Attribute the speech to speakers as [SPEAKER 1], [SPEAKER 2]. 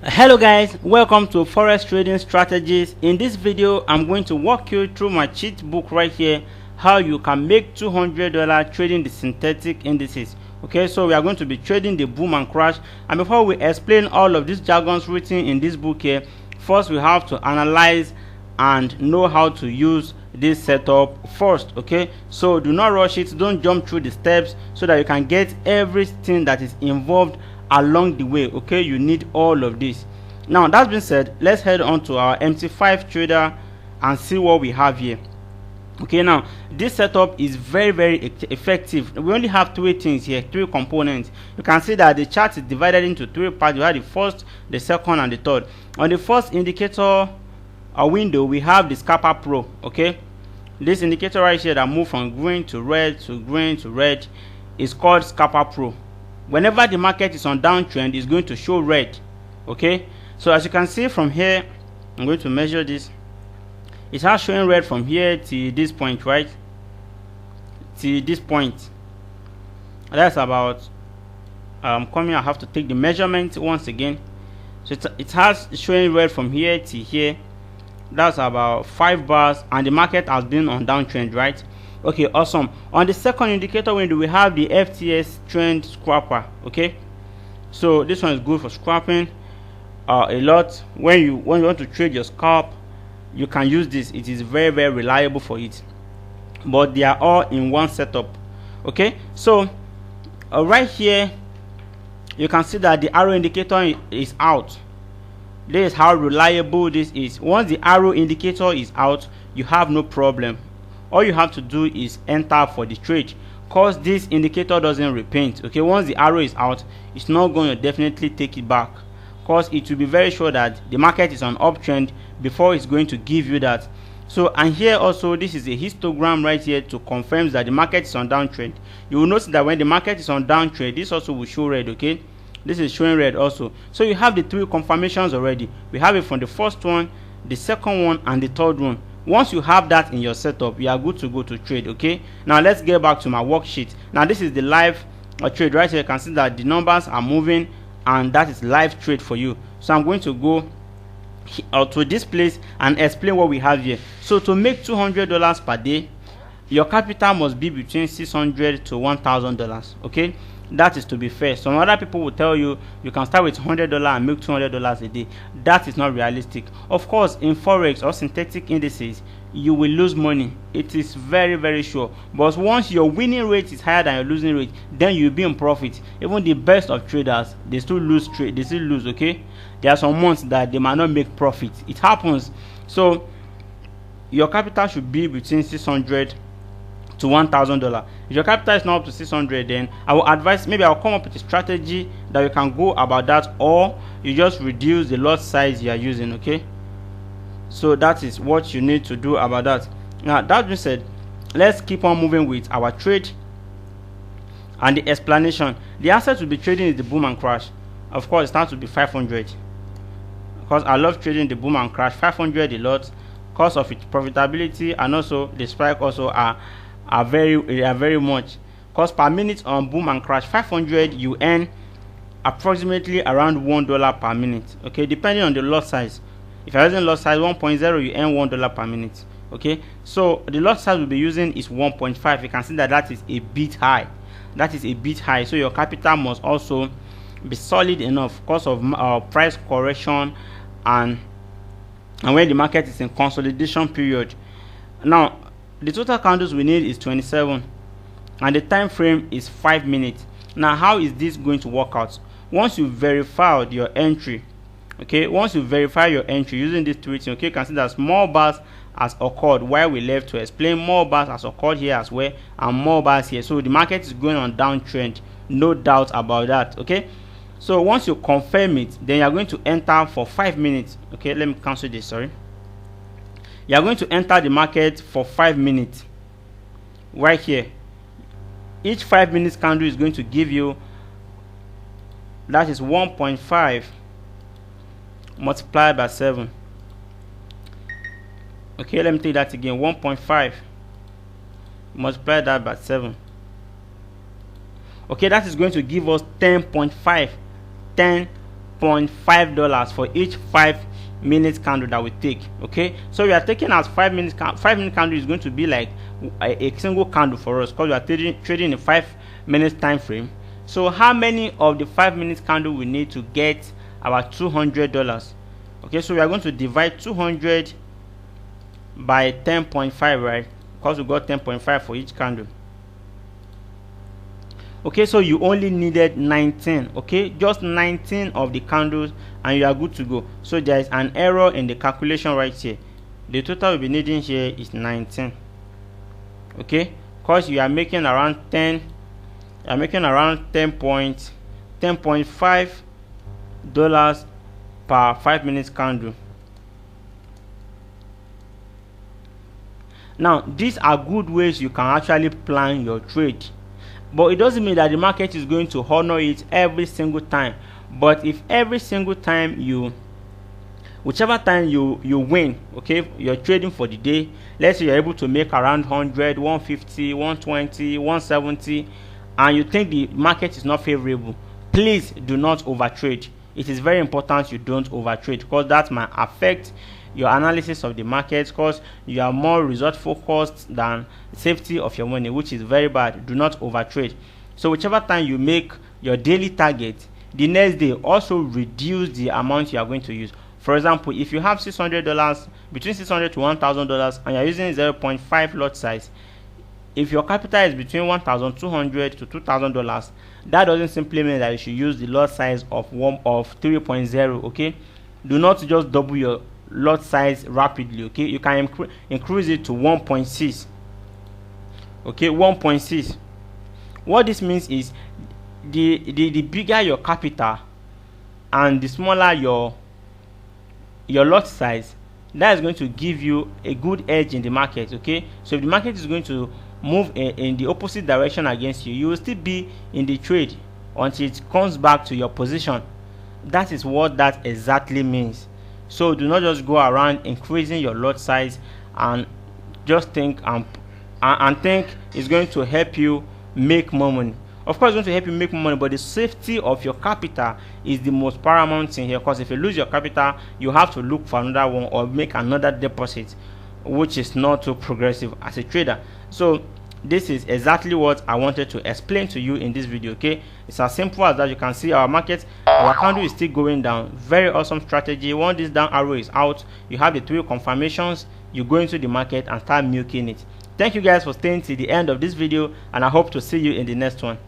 [SPEAKER 1] Hello guys, welcome to Forex Trading Strategies. In this video I'm going to walk you through my cheat book right here, how you can make $200 trading the synthetic indices. Okay, so we are going to be trading the boom and crash, and before we explain all of these jargons written in this book here, first we have to analyze and know how to use this setup first. Okay, so do not rush it, don't jump through the steps, so that you can get everything that is involved along the way. Okay, you need all of this. Now that being said, let's head on to our MT5 trader and see what we have here. Okay, now this setup is very effective. We only have three things here, three components. You can see that the chart is divided into three parts. We have the first, the second, and the third. On the first indicator window, we have the Scalper Pro. Okay, this indicator right here that move from green to red to green to red is called Scalper Pro. Whenever the market is on downtrend, it's going to show red. Okay, so as you can see from here, I'm going to measure this. It has showing red from here to this point, right? To this point. That's about coming. I have to take the measurement once again. So it has showing red from here to here. That's about 5 bars, and the market has been on downtrend, right? Okay, awesome. On the second indicator window, we have the FTS trend scrapper. Okay, so this one is good for scrapping a lot. When you want to trade your scalp, you can use this. It is very reliable for it, but they are all in one setup. Okay, so right here you can see that the arrow indicator is out. This is how reliable this is. Once the arrow indicator is out, you have no problem. All you have to do is enter for the trade, cause this indicator doesn't repaint. Okay, once the arrow is out, it's not going to definitely take it back, cause it will be very sure that the market is on uptrend before it's going to give you that. So, and here also, this is a histogram right here to confirm that the market is on downtrend. You will notice that when the market is on downtrend, this also will show red. Okay, this is showing red also. So you have the three confirmations already. We have it from the first one, the second one, and the third one. Once you have that in your setup, you are good to go to trade. Okay, now let's get back to my worksheet. Now this is the live trade right here. You can see that the numbers are moving, and that is live trade for you. So I'm going to go to this place and explain what we have here. So to make $200 per day, your capital must be between $600 to $1,000. Okay, that is to be fair. Some other people will tell you you can start with $100 and make $200 a day. That is not realistic. Of course, in forex or synthetic indices, you will lose money. It is very sure. But once your winning rate is higher than your losing rate, then you'll be in profit. Even the best of traders, they still lose trade. They still lose. Okay, there are some months that they might not make profit. It happens. So your capital should be between $600 to $1,000. If your capital is not up to 600, then I will advise, maybe I'll come up with a strategy that you can go about that, or you just reduce the lot size you are using. Okay, so that is what you need to do about that. Now that being said, let's keep on moving with our trade and the explanation. The asset will be trading is the boom and crash. Of course, it starts to be 500, because I love trading the boom and crash. 500 a lot, because of its profitability, and also the spike also are very much, because per minute on boom and crash 500, you earn approximately around $1 per minute. Okay, depending on the lot size. If you're using lot size 1.0, you earn $1 per minute. Okay, so the lot size we'll be using is 1.5. You can see that is a bit high. That is a bit high. So your capital must also be solid enough, because of price correction and when the market is in consolidation period. Now the total candles we need is 27, and the time frame is 5 minutes. Now how is this going to work out? Once you verified your entry, okay, once you verify your entry using this three things, okay, you can see that small bars has occurred while we left to explain. More bars has occurred here as well, and more bars here. So the market is going on downtrend, no doubt about that. Okay, so once you confirm it, then you are going to enter for 5 minutes. Okay, let me cancel this, sorry. You are going to enter the market for 5 minutes right here. Each 5 minutes candle is going to give you, that is 1.5 multiplied by 7. Okay, let me take that again. 1.5 multiply that by 7. Okay, that is going to give us 10.5 $10.5 for each 5-minute candle that we take. Okay, so we are taking as 5 minute candle is going to be like a single candle for us, because we are trading a 5-minute time frame. So how many of the 5-minute candle we need to get our $200? Okay, so we are going to divide 200 by 10.5, right? Because we got 10.5 for each candle. Okay, so you only needed 19. Okay, just 19 of the candles and you are good to go. So there is an error in the calculation right here. The total we'll be needing here is 19. Okay, because you are making around 10. You are making around $10.5 per 5-minute candle. Now these are good ways you can actually plan your trade, but it doesn't mean that the market is going to honor it every single time. But if every single time whichever time you win, okay, you're trading for the day, let's say you're able to make around 100, 150, 120, 170, and you think the market is not favorable, please do not overtrade. It is very important you don't overtrade, because that might affect your analysis of the market, because you are more result focused than safety of your money, which is very bad. Do not overtrade. So whichever time you make your daily target, the next day also reduce the amount you are going to use. For example, if you have $600, between $600 to $1,000, and you are using 0.5 lot size, if your capital is between $1,200 to $2,000, that doesn't simply mean that you should use the lot size of 3.0. okay, do not just double your lot size rapidly. Okay, you can increase it to 1.6. okay, 1.6. What this means is the bigger your capital and the smaller your lot size, that is going to give you a good edge in the market. Okay, so if the market is going to move in the opposite direction against you, you will still be in the trade until it comes back to your position. That is what that exactly means. So do not just go around increasing your lot size and just think and think it's going to help you make more money. Of course, it's going to help you make more money, but the safety of your capital is the most paramount thing here. Because if you lose your capital, you have to look for another one or make another deposit, which is not too progressive as a trader. So this is exactly what I wanted to explain to you in this video. Okay, it's as simple as that. You can see our market, our candle is still going down. Very awesome strategy. Once this down arrow is out, you have the 3 confirmations, you go into the market and start milking it. Thank you guys for staying till the end of this video, and I hope to see you in the next one.